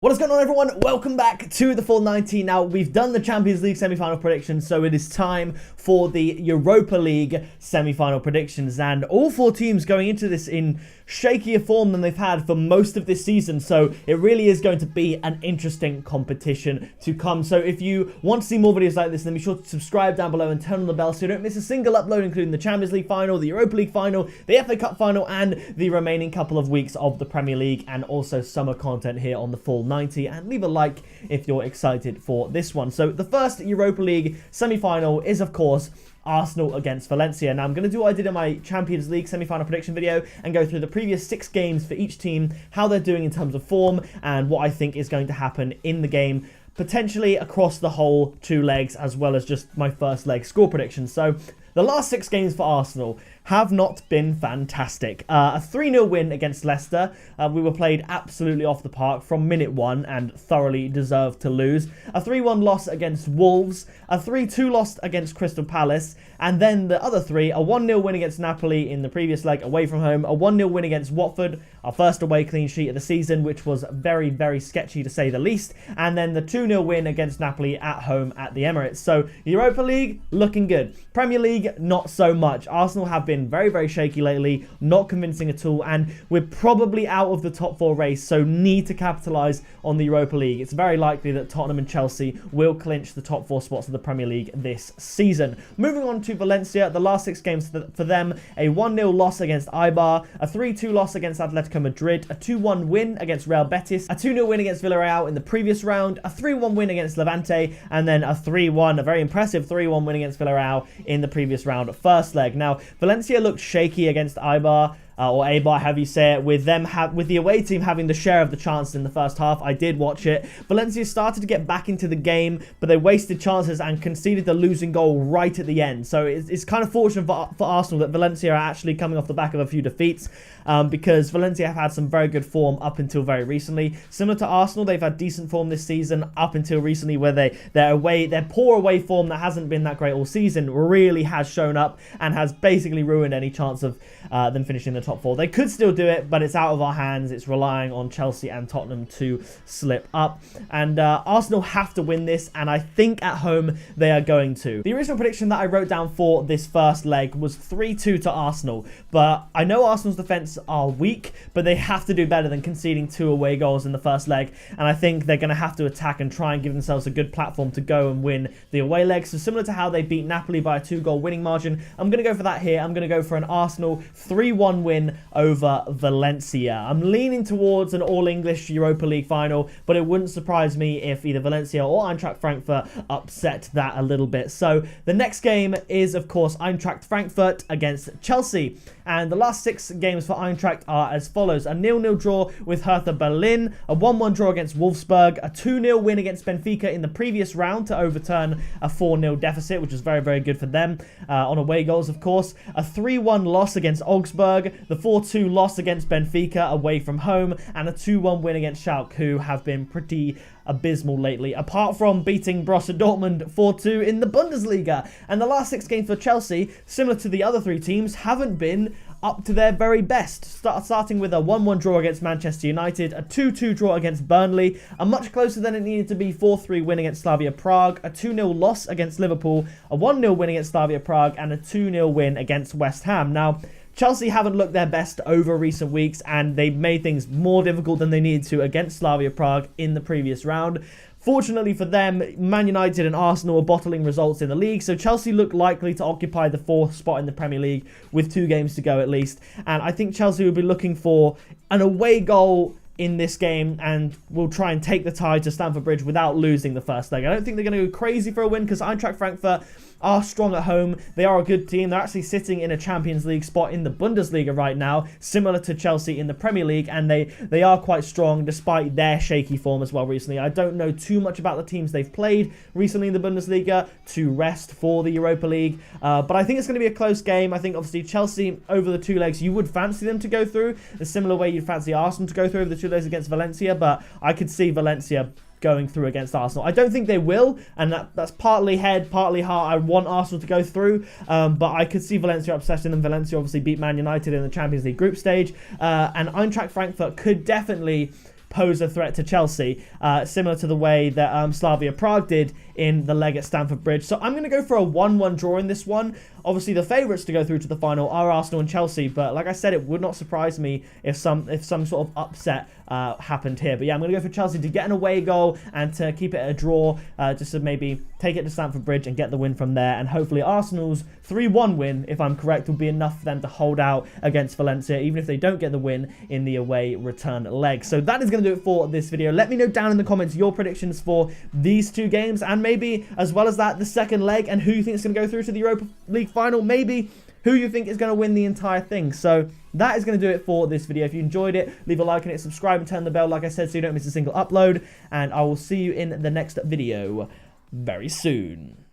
What is going on, everyone? Welcome back to the full 90. Now, we've done the Champions League semi-final predictions, so it is time for the Europa League semi-final predictions. And all four teams going into this in shakier form than they've had for most of this season, so it really is going to be an interesting competition to come. So if you want to see more videos like this, then be sure to subscribe down below and turn on the bell so you don't miss a single upload, including the Champions League final, the Europa League final, the FA Cup final, and the remaining couple of weeks of the Premier League, and also summer content here on the full 90. And leave a like if you're excited for this one. So the first Europa League semi-final is, of course, Arsenal against Valencia. Now, I'm going to do what I did in my Champions League semi-final prediction video and go through the previous 6 games for each team, how they're doing in terms of form, and what I think is going to happen in the game, potentially across the whole 2 legs, as well as just my first leg score predictions. So the last 6 games for Arsenal have not been fantastic. A 3-0 win against Leicester. We were played absolutely off the park from minute 1 and thoroughly deserved to lose. A 3-1 loss against Wolves. A 3-2 loss against Crystal Palace. And then the other 3, a 1-0 win against Napoli in the previous leg away from home. A 1-0 win against Watford, our first away clean sheet of the season, which was very, very sketchy to say the least. And then the 2-0 win against Napoli at home at the Emirates. So Europa League, looking good. Premier League, not so much. Arsenal have been very, very shaky lately, not convincing at all, and we're probably out of the top 4 race, so need to capitalise on the Europa League. It's very likely that Tottenham and Chelsea will clinch the top 4 spots of the Premier League this season. Moving on to Valencia, the last 6 games for them: a 1-0 loss against Eibar, a 3-2 loss against Atletico Madrid, a 2-1 win against Real Betis, a 2-0 win against Villarreal in the previous round, a 3-1 win against Levante, and then a very impressive 3-1 win against Villarreal in the previous round first leg. Now, Valencia looked shaky against Eibar, or Eibar, however you say it, with the away team having the share of the chances in the first half. I did watch it. Valencia started to get back into the game, but they wasted chances and conceded the losing goal right at the end. So it's kind of fortunate for Arsenal that Valencia are actually coming off the back of a few defeats, because Valencia have had some very good form up until very recently. Similar to Arsenal, they've had decent form this season up until recently, where their poor away form that hasn't been that great all season really has shown up and has basically ruined any chance of them finishing the top 4. They could still do it, but it's out of our hands. It's relying on Chelsea and Tottenham to slip up. And Arsenal have to win this, and I think at home they are going to. The original prediction that I wrote down for this first leg was 3-2 to Arsenal, but I know Arsenal's defence are weak, but they have to do better than conceding 2 away goals in the first leg, and I think they're going to have to attack and try and give themselves a good platform to go and win the away leg. So similar to how they beat Napoli by a 2-goal winning margin, I'm going to go for that here. I'm going to go for an Arsenal 3-1 win over Valencia. I'm leaning towards an all-English Europa League final, but it wouldn't surprise me if either Valencia or Eintracht Frankfurt upset that a little bit. So the next game is, of course, Eintracht Frankfurt against Chelsea. And the last 6 games for Eintracht are as follows: a 0-0 draw with Hertha Berlin, a 1-1 draw against Wolfsburg, a 2-0 win against Benfica in the previous round to overturn a 4-0 deficit, which was very, very good for them on away goals, of course, a 3-1 loss against Augsburg, the 4-2 loss against Benfica away from home, and a 2-1 win against Schalke, who have been pretty abysmal lately, apart from beating Borussia Dortmund 4-2 in the Bundesliga. And the last 6 games for Chelsea, similar to the other 3 teams, haven't been up to their very best. Starting with a 1-1 draw against Manchester United, a 2-2 draw against Burnley, a much closer than it needed to be 4-3 win against Slavia Prague, a 2-0 loss against Liverpool, a 1-0 win against Slavia Prague, and a 2-0 win against West Ham. Now, Chelsea haven't looked their best over recent weeks, and they've made things more difficult than they needed to against Slavia Prague in the previous round. Fortunately for them, Man United and Arsenal are bottling results in the league, so Chelsea look likely to occupy the 4th spot in the Premier League with 2 games to go at least. And I think Chelsea will be looking for an away goal in this game and will try and take the tie to Stamford Bridge without losing the first leg. I don't think they're going to go crazy for a win, because Eintracht Frankfurt are strong at home. They are a good team. They're actually sitting in a Champions League spot in the Bundesliga right now, similar to Chelsea in the Premier League, and they are quite strong despite their shaky form as well recently. I don't know too much about the teams they've played recently in the Bundesliga to rest for the Europa League, but I think it's going to be a close game. I think obviously Chelsea over the 2 legs, you would fancy them to go through a similar way you'd fancy Arsenal to go through over the 2 legs against Valencia, but I could see Valencia going through against Arsenal. I don't think they will, and that's partly head, partly heart. I want Arsenal to go through, but I could see Valencia upsetting them. Valencia obviously beat Man United in the Champions League group stage, and Eintracht Frankfurt could definitely pose a threat to Chelsea, similar to the way that Slavia Prague did in the leg at Stamford Bridge. So I'm going to go for a 1-1 draw in this one. Obviously, the favourites to go through to the final are Arsenal and Chelsea, but like I said, it would not surprise me if some sort of upset happened here. But yeah, I'm going to go for Chelsea to get an away goal and to keep it a draw, just to maybe take it to Stamford Bridge and get the win from there. And hopefully Arsenal's 3-1 win, if I'm correct, will be enough for them to hold out against Valencia, even if they don't get the win in the away return leg. So that is going to do it for this video. Let me know down in the comments your predictions for these two games, and maybe, as well as that, the second leg, and who you think is going to go through to the Europa League final. Maybe who you think is going to win the entire thing. So that is going to do it for this video. If you enjoyed it, leave a like on it, subscribe and turn the bell, like I said, so you don't miss a single upload. And I will see you in the next video very soon.